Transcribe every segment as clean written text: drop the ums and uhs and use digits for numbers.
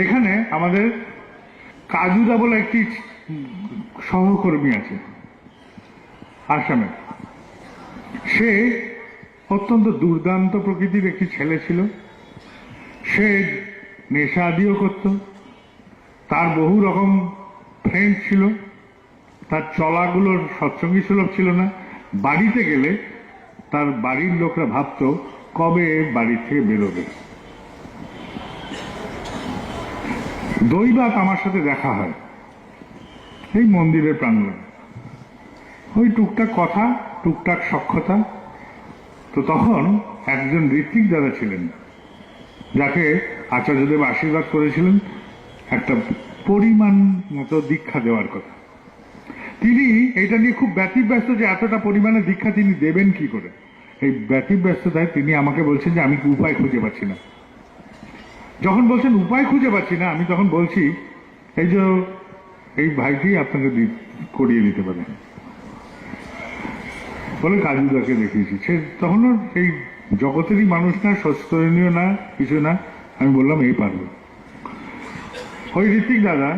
এখানে আমাদের কাজুদা বলে একটি সহকর্মী আছে আসামের। সে অত্যন্ত দুর্দান্ত প্রকৃতির একটি ছেলে ছিল। সে নেশা আদিও করত, তার বহু রকম ফ্রেন্ড ছিল, তার চলাগুলোর সৎসঙ্গী সুলভ ছিল না। বাড়িতে গেলে তার বাড়ির লোকরা ভাবত কবে বাড়ি থেকে বেরোবে। দৈবাত আমার সাথে দেখা হয় এই মন্দিরের প্রাঙ্গণে, ওই টুকটাক কথা, টুকটাক সখ্যতা। তো তখন একজন ঋত্বিক দাদা ছিলেন, যাকে আচার্যদেব আশীর্বাদ করেছিলেন একটা পরিমাণ মতো দীক্ষা দেওয়ার কথা। তিনি এটা নিয়ে খুব ব্যতিব্যস্ত যে এতটা পরিমাণে দীক্ষা তিনি দেবেন কি করে। এই ব্যতিব্যস্ততায় তিনি আমাকে বলছেন যে আমি উপায় খুঁজে পাচ্ছি না। যখন বলছেন উপায় খুঁজে পাচ্ছি না, আমি তখন বলছি এই যে এই ভাইটি আপনাকে করিয়ে দিতে পারে বলে কাজুদাকে দেখিয়েছি। সে তখনও এই জগতেরই মানুষ না, সস্তরণীয় না, কিছু না। আমি বললাম এই পারবে। ওই ঋত্বিক দাদা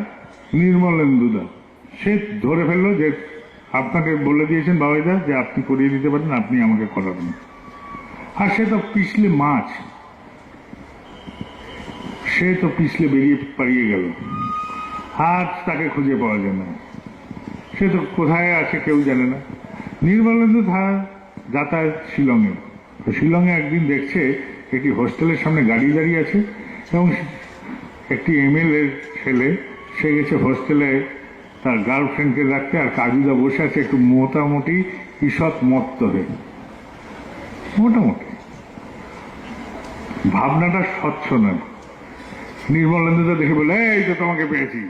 নির্মলেন্দুদা সে ধরে ফেললো যে আপনাকে বলে দিয়েছেন বাবাইদা যে আপনি করিয়ে দিতে পারেন, আপনি আমাকে করাবেন। আর সে তো পিছলে মাছ, সে তো পিছলে বেরিয়ে পালিয়ে গেল, আর তাকে খুঁজে পাওয়া যায় না। সে তো কোথায় আছে কেউ জানে না। নির্মলেন্দু যাতায়াত শিলংয়ে। শিলংয়ে একদিন দেখছে একটি হোস্টেলের সামনে গাড়ি দাঁড়িয়ে আছে এবং একটি MLA ছেলে সে গেছে হোস্টেলে তার গার্লফ্রেন্ডকে রাখতে, আর কাজুদা বসে আছে একটু মোটামুটি ঈষৎ মত্ত হয়ে। মোটামুটি ভাবনাটা স্বচ্ছ নয়। নির্মলেন্দুদা দেখে বলে এই তো তোমাকে পেয়েছি।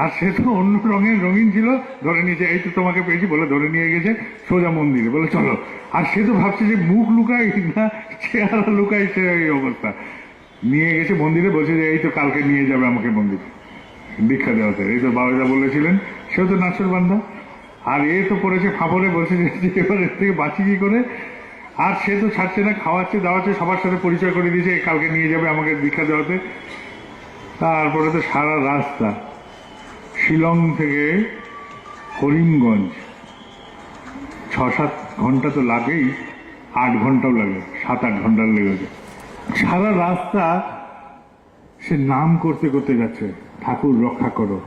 আর সে তো অন্য রঙের রঙিন ছিল, ধরে নিয়েছে এই তো তোমাকে পেয়েছি বলে ধরে নিয়ে গেছে সোজা মন্দিরে, বলে চলো। আর সে তো ভাবছে যে মুখ লুকাই না চেহারা লুকাই, সে এই অবস্থা। নিয়ে গেছে মন্দিরে, বলছে যে এই তো কালকে নিয়ে যাবে আমাকে মন্দিরে দীক্ষা দেওয়াতে। এই তো বাবাজা বলেছিলেন। সেও তো নাচর বান্ধা, আর এ তো পড়েছে ফাঁপড়ে, বলছে যে এবার এর থেকে বাঁচি কি করে। আর সে তো ছাড়ছে না, খাওয়াচ্ছে দাওয়াচ্ছে, সবার সাথে পরিচয় করে দিয়েছে কালকে নিয়ে যাবে আমাকে দীক্ষা দেওয়াতে। তারপরে তো সারা রাস্তা শিলং থেকে করিমগঞ্জ 6-7 ঘন্টা তো লাগেই, 8 ঘন্টাও লাগে, 7-8 ঘন্টার লেগেছে। সারা রাস্তা সে নাম করতে করতে যাচ্ছে, ঠাকুর রক্ষা করো।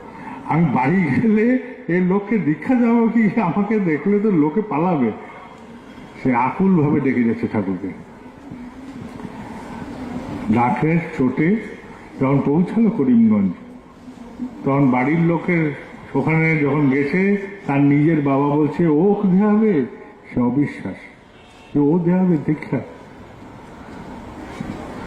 আমি বাড়ি গেলে এই লোককে দীক্ষা যাবো কি, আমাকে দেখলে তো লোকে পালাবে। সে আকুল ভাবে ডেকে যাচ্ছে ঠাকুরকে। ডাকের চোটে যখন পৌঁছালো করিমগঞ্জ, তখন বাড়ির লোকের ওখানে যখন গেছে, তার নিজের বাবা বলছে ও দেওয়াবে। সে অবিশ্বাস যে ও দেওয়াবে দীক্ষা।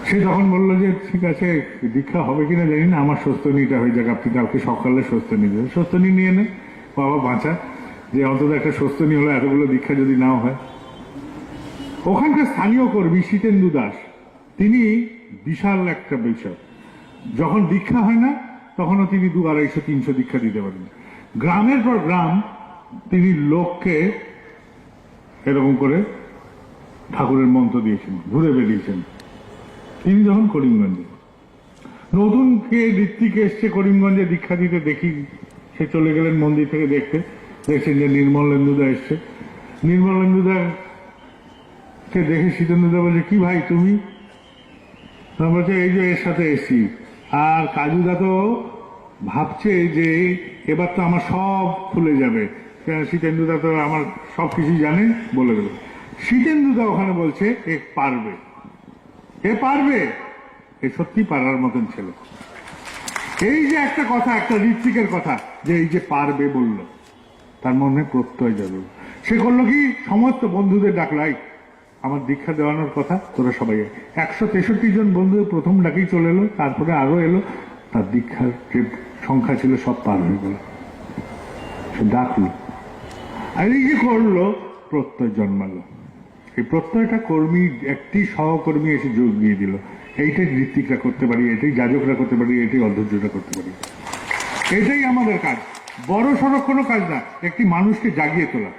সে তখন বললো যে ঠিক আছে দীক্ষা হবে কিনা জানি না, আমার স্বস্তিটা হয়ে যাক, আপনি কাউকে সকালে স্বস্তি দেবেন। স্বস্তি নিয়ে নে বাবা, বাঁচা, যে অন্তত একটা স্বস্তি হলো, এতগুলো দীক্ষা যদি নাও হয়। ওখানকার স্থানীয় কর্মী শীতেন্দু দাস, তিনি বিশাল একটা বিষয়। যখন দীক্ষা হয় না তখনও তিনি 200-250-300 দীক্ষা দিতে পারেন। গ্রামের পর গ্রাম তিনি লোককে এরকম করে ঠাকুরের মন্ত্র দিয়েছেন, ঘুরে বেরিয়েছেন। তিনি যখন করিমগঞ্জে নতুন কে ঋত্বিক এসছে করিমগঞ্জে দীক্ষা দিতে, দেখি সে চলে গেলেন মন্দির থেকে দেখতে, দেখছেন যে নির্মলেন্দুদা এসছে। নির্মলেন্দুদা কে দেখে শীতেন্দুদা বলছে কি ভাই তুমি? বলছে এই যে এর সাথে এসছি। আর কাজুদা তো ভাবছে যে এবার তো আমার সব খুলে যাবে, শীতেন্দুদা তো আমার সব কিছু জানে, বলে দেবে। শীতেন্দুদা ওখানে বলছে এ পারবে, এ পারবে, এ সত্যি পারার মতন ছেলে। এই যে একটা কথা, একটা ঋত্বিকের কথা, যে এই যে পারবে বলল, তার মনে প্রত্যয় যাবে। সে করলো কি, সমস্ত বন্ধুদের ডাকলাই আমার দীক্ষা দেওয়ানোর কথা, তোরা সবাই। 163 জন বন্ধু প্রথম ডাকেই চলে এলো, তারপরে আরো এলো। তার দীক্ষার যে সংখ্যা ছিল সব পার হয়ে গেল। সে ডাকলো, আর এই যে করলো, প্রত্যয় জন্মালো। এই প্রত্যয়টা কর্মী, একটি সহকর্মী এসে যোগ দিয়ে দিল। এইটাই ঋত্বিকরা করতে পারি, এটাই যাজকরা করতে পারি, এটাই অধ্যর্যটা করতে পারি। এটাই আমাদের কাজ, বড় সড়ক কোনো কাজ না, একটি মানুষকে জাগিয়ে তোলা।